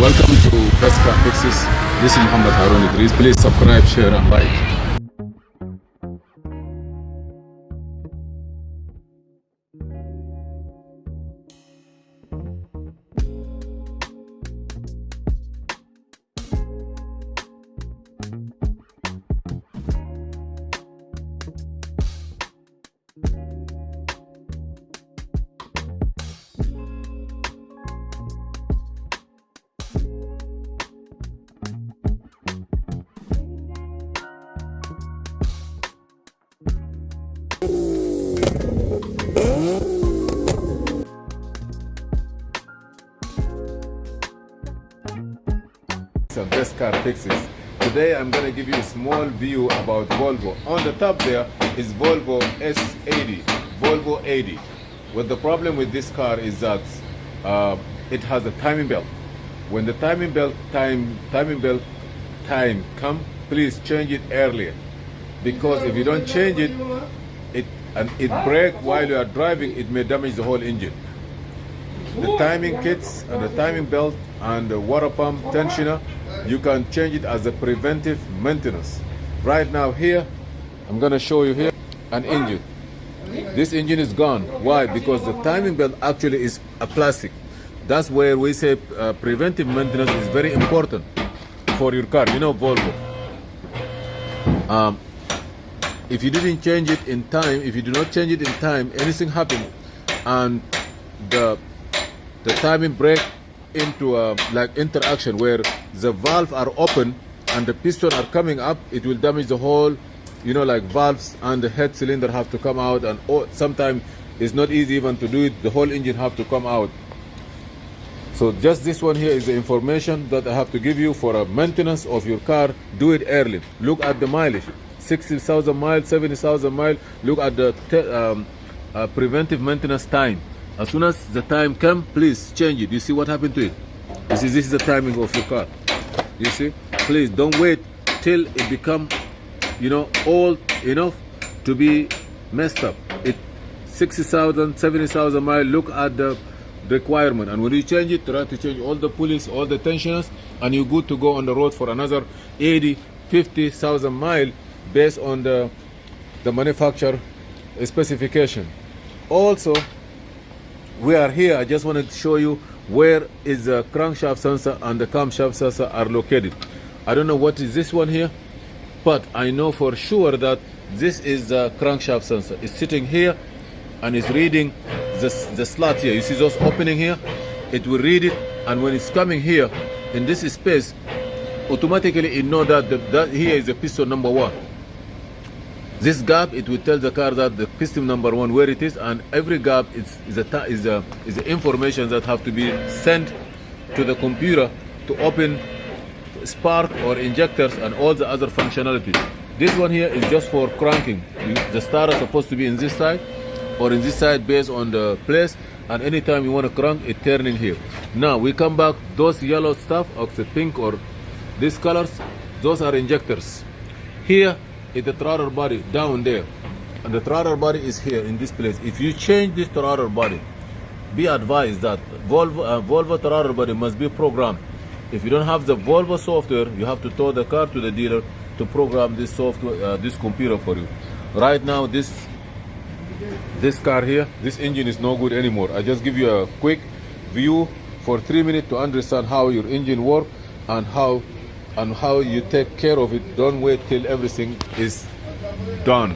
Welcome to Best Car Fixes. This is Mohamed Harun Idris. Please subscribe, share and like. Some Best Car Fixes. Today I'm going to give you a small view about Volvo. On the top there is Volvo S80, Volvo 80. What the problem with this car is that it has a timing belt. When the timing belt time come, please change it earlier, because if you don't change it, it break while you are driving, it may damage the whole engine. The timing kits and the timing belt and the water pump tensioner, you can change it as a preventive maintenance. Right now here, I'm going to show you here an engine. This engine is gone. Why? Because the timing belt actually is a plastic. That's where we say preventive maintenance is very important for your car. You know, Volvo. If you didn't change it in time, if you do not change it in time, anything happen and the timing break into like interaction where the valve are open and the piston are coming up, it will damage the whole, you know, like valves and the head cylinder have to come out, and sometimes it's not easy even to do it. The whole engine have to come out. So just this one here is the information that I have to give you for a maintenance of your car. Do it early. Look at the mileage, 60,000 miles, 70,000 miles. Look at the preventive maintenance time. As soon as the time comes, please change it. You see what happened to it? You see, this is the timing of your car. You see? Please don't wait till it become, you know, old enough to be messed up. It 60,000, 70,000 miles. Look at the requirement, and when you change it, try to change all the pulleys, all the tensioners, and you're good to go on the road for another 80, 50,000 miles based on the manufacturer specification. Also, we are here. I just wanted to show you where is the crankshaft sensor and the camshaft sensor are located. I don't know what is this one here, but I know for sure that this is the crankshaft sensor. It's sitting here and it's reading the slot here. You see those opening here? It will read it, and when it's coming here in this space, automatically it know that that here is the piston number 1. This gap, it will tell the car that the piston number 1 where it is, and every gap is the information that have to be sent to the computer to open spark or injectors and all the other functionalities. This one here is just for cranking. The starter is supposed to be in this side or in this side based on the place, and anytime you want to crank, it turning here. Now we come back, those yellow stuff or the pink or these colors, those are injectors. Here is the throttle body down there, and the throttle body is here in this place. If you change this throttle body, be advised that Volvo throttle body must be programmed. If you don't have the Volvo software, you have to tow the car to the dealer to program this software, this computer for you. Right now, this car here, this engine is no good anymore. I just give you a quick view for 3 minutes to understand how your engine works and how you take care of it. Don't wait till everything is done.